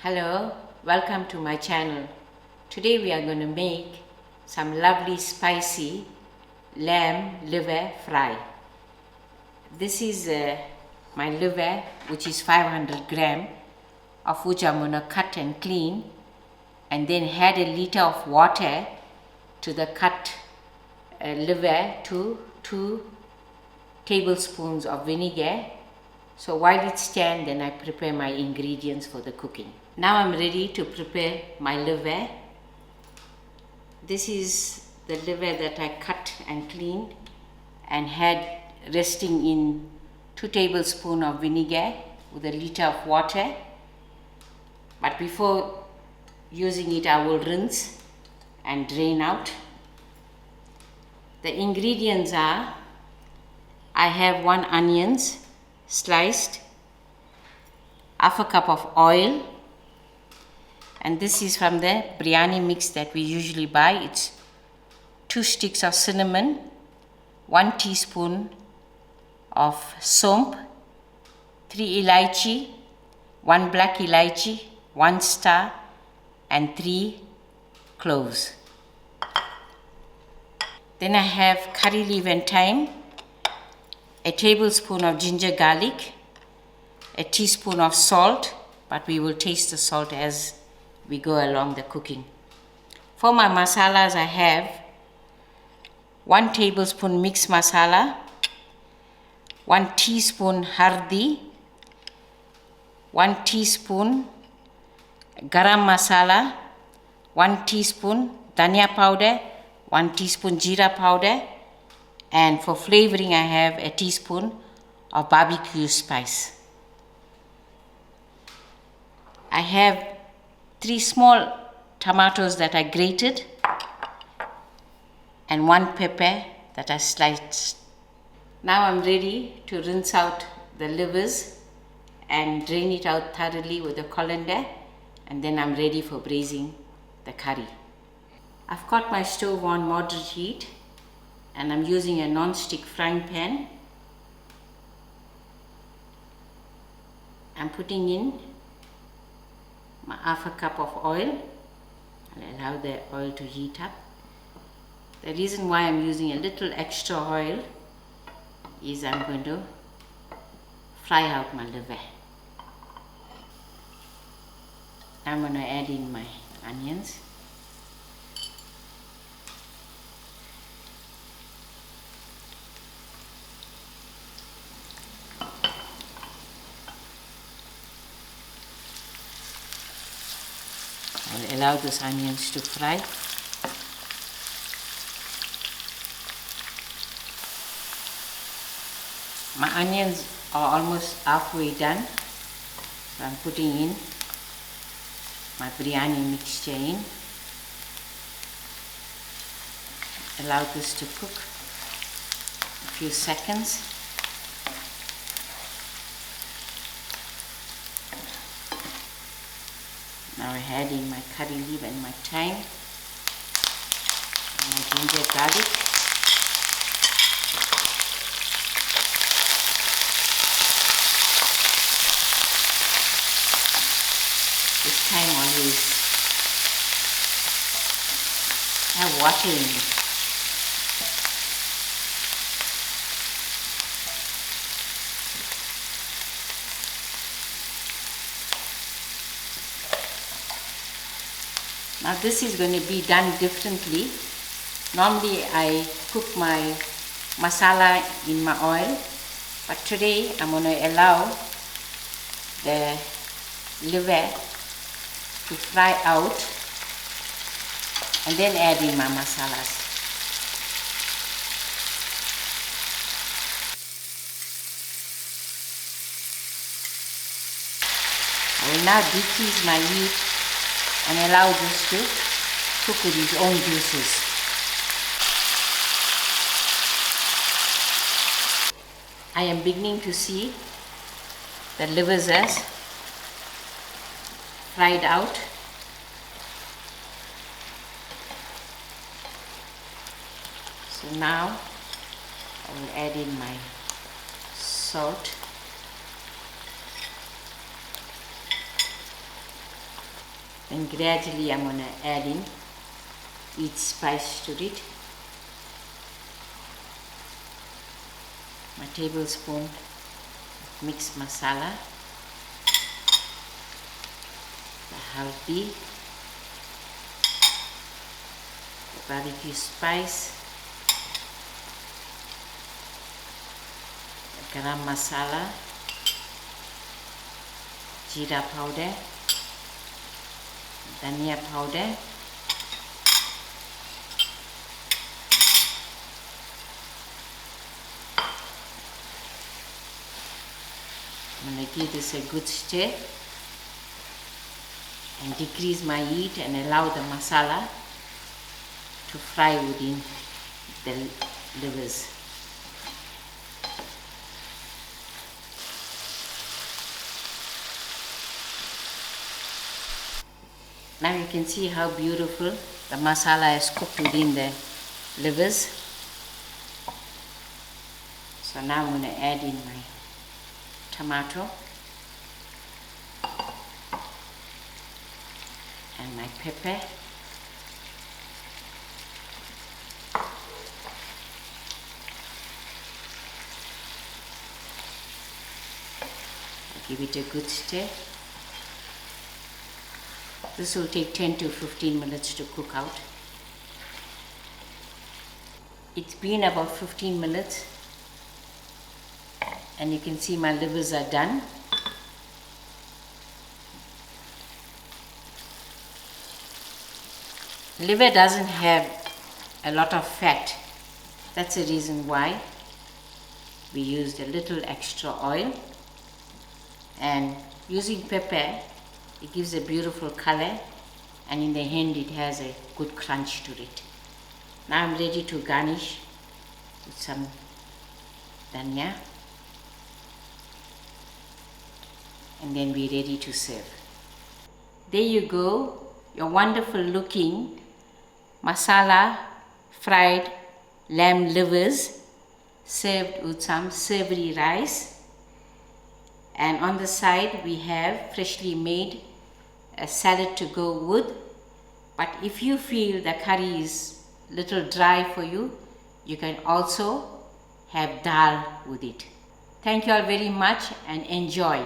Hello, welcome to my channel. Today we are going to make some lovely spicy lamb liver fry. This is my liver, which is 500 gram, of which I'm going to cut and clean and then add a liter of water to the cut liver to 2 tablespoons of vinegar. So while it stands, then I prepare my ingredients for the cooking. Now I'm ready to prepare my liver. This is the liver that I cut and cleaned and had resting in 2 tablespoons of vinegar with a liter of water. But before using it, I will rinse and drain out. The ingredients are, I have 1 onion sliced, half a cup of oil, and this is from the biryani mix that we usually buy. It's 2 sticks of cinnamon, 1 teaspoon of saunf, 3 elaichi, 1 black elaichi, 1 star, and 3 cloves. Then I have curry leaf and thyme, a tablespoon of ginger garlic, a teaspoon of salt, but we will taste the salt as we go along the cooking. For my masalas, I have 1 tablespoon mixed masala, 1 teaspoon hurdee, 1 teaspoon garam masala, 1 teaspoon dhania powder, 1 teaspoon jeera powder, and for flavoring I have a teaspoon of barbecue spice. I have 3 small tomatoes that I grated and 1 pepper that I sliced. Now I'm ready to rinse out the livers and drain it out thoroughly with a colander, and then I'm ready for braising the curry. I've got my stove on moderate heat and I'm using a non-stick frying pan. I'm putting in my half a cup of oil and allow the oil to heat up. The reason why I'm using a little extra oil is I'm going to fry out my liver. I'm going to add in my onions. I'll allow those onions to fry. My onions are almost halfway done, so I'm putting in my biryani mixture in. Allow this to cook a few seconds. Now I add in my curry leaf and my thyme and my ginger garlic. This time always have water in it. Now this is going to be done differently. Normally I cook my masala in my oil, but today I'm going to allow the liver to fry out and then add in my masalas. I will now decrease my heat and allow this to cook with its own juices. I am beginning to see the livers as fried out. So now I will add in my salt Then gradually I'm going to add in each spice to it. My tablespoon of mixed masala, the hurdee, the barbecue spice, the garam masala, jeera powder, dhania powder, I'm going to give this a good stir and decrease my heat and allow the masala to fry within the livers. Now you can see how beautiful the masala is cooked within the livers. So now I'm going to add in my tomato and my pepper. I'll give it a good stir. This will take 10 to 15 minutes to cook out. It's been about 15 minutes and you can see my livers are done. Liver doesn't have a lot of fat. That's the reason why we used a little extra oil, and using pepper, it gives a beautiful color, and in the end it has a good crunch to it. Now I'm ready to garnish with some dhania, and then we're ready to serve. There you go, your wonderful looking masala fried lamb livers served with some savory rice, and on the side we have freshly made a salad to go with. But if you feel the curry is little dry for you, you can also have dal with it. Thank you all very much and enjoy.